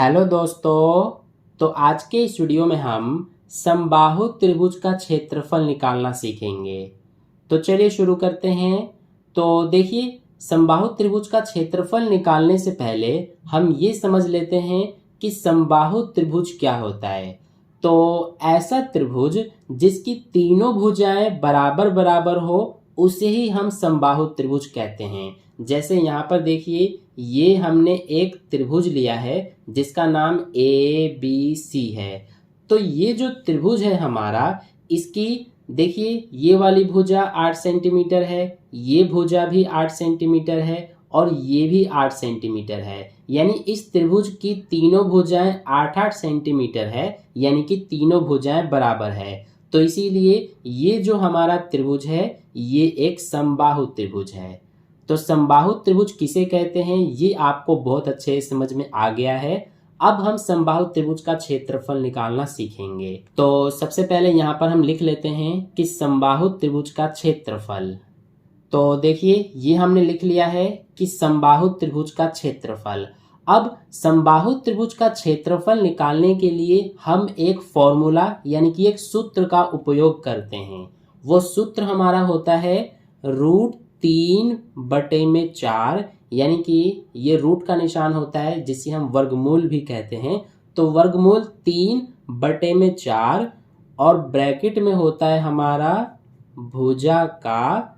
Hello दोस्तों। तो आज के इस वीडियो में हम समबाहु त्रिभुज का क्षेत्रफल निकालना सीखेंगे। तो चलिए शुरू करते हैं। तो देखिए, समबाहु त्रिभुज का क्षेत्रफल निकालने से पहले हम ये समझ लेते हैं कि समबाहु त्रिभुज क्या होता है। तो ऐसा त्रिभुज जिसकी तीनों भुजाएं बराबर बराबर हो उसे ही हम समबाहु त्रिभुज कहते हैं। जैसे यहाँ पर देखिए, ये हमने एक त्रिभुज लिया है जिसका नाम ABC है। तो ये जो त्रिभुज है हमारा, इसकी देखिए ये वाली भुजा 8 सेंटीमीटर है, ये भुजा भी 8 सेंटीमीटर है और ये भी 8 सेंटीमीटर है। यानी इस त्रिभुज की तीनों भुजाएं 8-8 सेंटीमीटर है, यानी कि तीनों भुजाएं बराबर है। तो इसीलिए ये जो हमारा त्रिभुज है ये एक समबाहु त्रिभुज है। तो समबाहु त्रिभुज किसे कहते हैं ये आपको बहुत अच्छे समझ में आ गया है। अब हम समबाहु त्रिभुज का क्षेत्रफल निकालना सीखेंगे। तो सबसे पहले यहाँ पर हम लिख लेते हैं कि समबाहु त्रिभुज का क्षेत्रफल। तो देखिए, ये हमने लिख लिया है कि समबाहु त्रिभुज का क्षेत्रफल। अब समबाहु त्रिभुज का क्षेत्रफल निकालने के लिए हम एक फॉर्मूला यानी कि एक सूत्र का उपयोग करते हैं। वो सूत्र हमारा होता है √3/4, यानी कि ये रूट का निशान होता है जिसे हम वर्गमूल भी कहते हैं। तो वर्गमूल 3/4 और ब्रैकेट में होता है हमारा भुजा का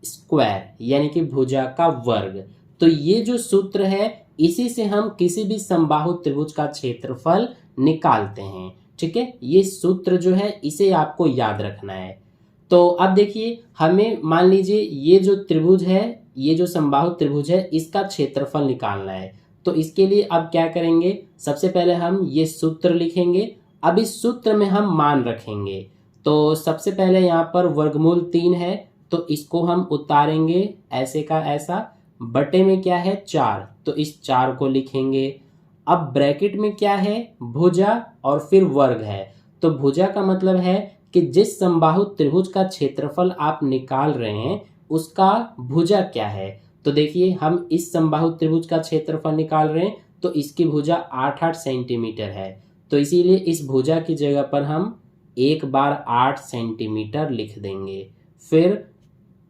स्क्वायर यानी कि भुजा का वर्ग। तो ये जो सूत्र है इसी से हम किसी भी समबाहु त्रिभुज का क्षेत्रफल निकालते हैं। ठीक है, ये सूत्र जो है इसे आपको याद रखना है। तो अब देखिए, हमें मान लीजिए ये जो त्रिभुज है, ये जो समबाहु त्रिभुज है, इसका क्षेत्रफल निकालना है। तो इसके लिए अब क्या करेंगे, सबसे पहले हम ये सूत्र लिखेंगे। अब इस सूत्र में हम मान रखेंगे। तो सबसे पहले यहाँ पर वर्गमूल 3 है, तो इसको हम उतारेंगे ऐसे का ऐसा। बटे में क्या है 4, तो इस 4 को लिखेंगे। अब ब्रैकेट में क्या है भुजा और फिर वर्ग है। तो भुजा का मतलब है कि जिस समबाहु त्रिभुज का क्षेत्रफल आप निकाल रहे हैं उसका भुजा क्या है। तो देखिए, हम इस समबाहु त्रिभुज का क्षेत्रफल निकाल रहे हैं, तो इसकी भुजा 8-8 सेंटीमीटर है। तो इसीलिए इस भुजा की जगह पर हम 1 बार 8 सेंटीमीटर लिख देंगे। फिर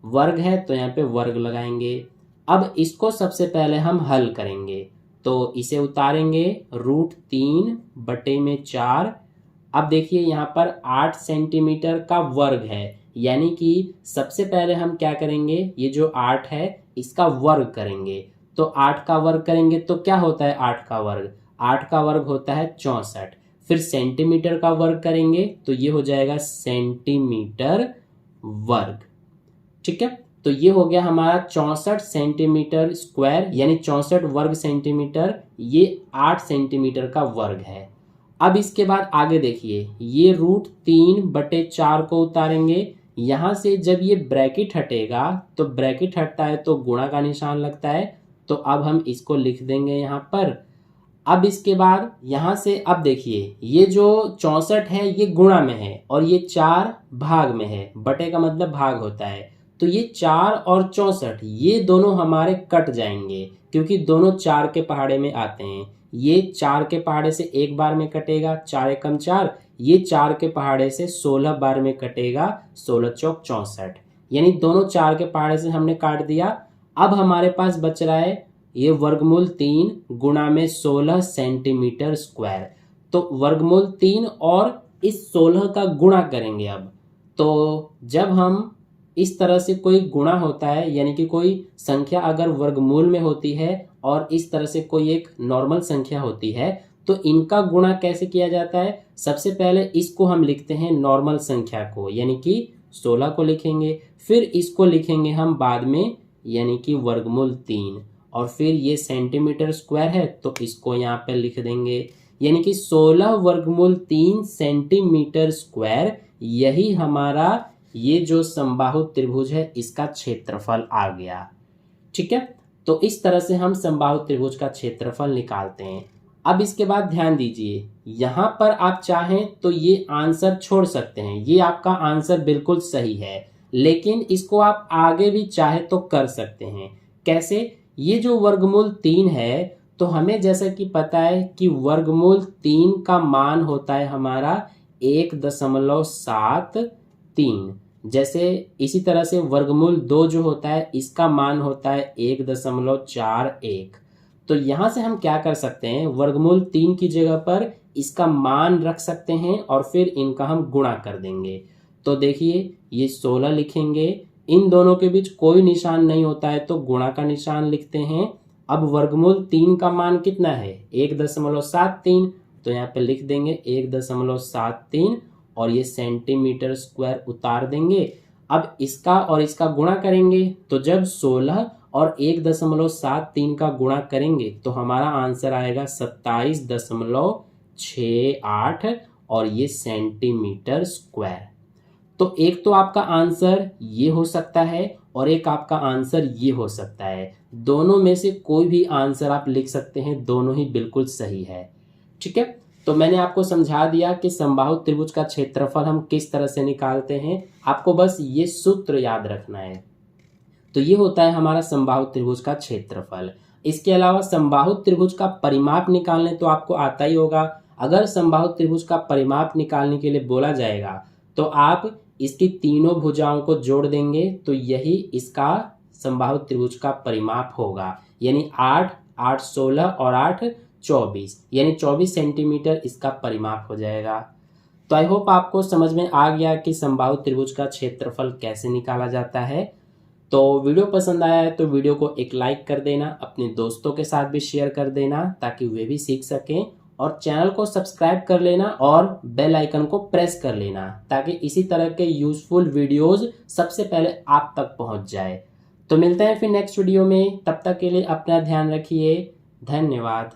वर्ग है तो यहाँ पे वर्ग लगाएंगे। अब इसको सबसे पहले हम हल करेंगे। तो इसे उतारेंगे √3/4। अब देखिए यहाँ पर 8 सेंटीमीटर का वर्ग है, यानी कि सबसे पहले हम क्या करेंगे, ये जो 8 है इसका वर्ग करेंगे। तो 8 का वर्ग करेंगे तो क्या होता है 8 का वर्ग, 8 का वर्ग होता है 64। फिर सेंटीमीटर का वर्ग करेंगे तो ये हो जाएगा सेंटीमीटर वर्ग। ठीक है, तो ये हो गया हमारा 64 सेंटीमीटर स्क्वायर यानी 64 वर्ग सेंटीमीटर। ये 8 सेंटीमीटर का वर्ग है। अब इसके बाद आगे देखिए, ये √3/4 को उतारेंगे। यहाँ से जब ये ब्रैकेट हटेगा, तो ब्रैकेट हटता है तो गुणा का निशान लगता है। तो अब हम इसको लिख देंगे यहाँ पर। अब इसके बाद यहाँ से अब देखिए, ये जो 64 है ये गुणा में है और ये 4 भाग में है। बटे का मतलब भाग होता है। तो ये 4 और 64 ये दोनों हमारे कट जाएंगे, क्योंकि दोनों 4 के पहाड़े में आते हैं। ये 4 के पहाड़े से एक बार में कटेगा, 4 एकम 4। ये 4 के पहाड़े से 16 बार में कटेगा, 16 चौक 64। यानी दोनों 4 के पहाड़े से हमने काट दिया। अब हमारे पास बच रहा है ये वर्गमूल 3 गुणा में 16 सेंटीमीटर स्क्वायर। तो वर्गमूल 3 और इस 16 का गुणा करेंगे। अब तो जब हम इस तरह से कोई गुणा होता है, यानी कि कोई संख्या अगर वर्गमूल में होती है और इस तरह से कोई एक नॉर्मल संख्या होती है, तो इनका गुणा कैसे किया जाता है, सबसे पहले इसको हम लिखते हैं नॉर्मल संख्या को, यानी कि 16 को लिखेंगे। फिर इसको लिखेंगे हम बाद में, यानी कि वर्गमूल 3। और फिर ये सेंटीमीटर स्क्वायर है तो इसको यहाँ पे लिख देंगे, यानी कि 16 वर्गमूल 3 सेंटीमीटर स्क्वायर। यही हमारा ये जो समबाहु त्रिभुज है इसका क्षेत्रफल आ गया। ठीक है, तो इस तरह से हम समबाहु त्रिभुज का क्षेत्रफल निकालते हैं। अब इसके बाद ध्यान दीजिए, यहाँ पर आप चाहें तो ये आंसर छोड़ सकते हैं, ये आपका आंसर बिल्कुल सही है। लेकिन इसको आप आगे भी चाहे तो कर सकते हैं। कैसे, ये जो वर्गमूल 3 है तो हमें जैसा कि पता है कि वर्गमूल 3 का मान होता है हमारा 1.73। जैसे इसी तरह से वर्गमूल 2 जो होता है इसका मान होता है 1.41। तो यहाँ से हम क्या कर सकते हैं, वर्गमूल 3 की जगह पर इसका मान रख सकते हैं और फिर इनका हम गुणा कर देंगे। तो देखिए ये 16 लिखेंगे, इन दोनों के बीच कोई निशान नहीं होता है तो गुणा का निशान लिखते हैं। अब वर्गमूल 3 का मान कितना है 1.73, तो यहाँ पे लिख देंगे 1.73 और ये सेंटीमीटर स्क्वायर उतार देंगे। अब इसका और इसका गुणा करेंगे तो जब 16 और 1.73 का गुणा करेंगे तो हमारा आंसर आएगा 27.68 और ये सेंटीमीटर स्क्वायर। तो एक तो आपका आंसर ये हो सकता है और एक आपका आंसर ये हो सकता है। दोनों में से कोई भी आंसर आप लिख सकते हैं, दोनों ही बिल्कुल सही है। ठीक है, तो मैंने आपको समझा दिया कि समबाहु त्रिभुज का क्षेत्रफल हम किस तरह से निकालते हैं। आपको बस ये सूत्र याद रखना है। तो ये होता है हमारा समबाहु त्रिभुज का क्षेत्रफल। इसके अलावा समबाहु त्रिभुज का परिमाप निकालने तो आपको आता ही होगा। अगर समबाहु त्रिभुज का परिमाप निकालने के लिए बोला जाएगा तो आप इसकी तीनों भुजाओं को जोड़ देंगे तो यही इसका समबाहु त्रिभुज का परिमाप होगा। यानी 8, 8, 16 और 8, 24, यानी 24 सेंटीमीटर इसका परिमाप हो जाएगा। तो आई होप आपको समझ में आ गया कि समबाहु त्रिभुज का क्षेत्रफल कैसे निकाला जाता है। तो वीडियो पसंद आया है तो वीडियो को एक लाइक कर देना, अपने दोस्तों के साथ भी शेयर कर देना ताकि वे भी सीख सकें, और चैनल को सब्सक्राइब कर लेना और बेल आइकन को प्रेस कर लेना ताकि इसी तरह के यूजफुल वीडियोस सबसे पहले आप तक पहुंच जाए। तो मिलते हैं फिर नेक्स्ट वीडियो में, तब तक के लिए अपना ध्यान रखिए। धन्यवाद।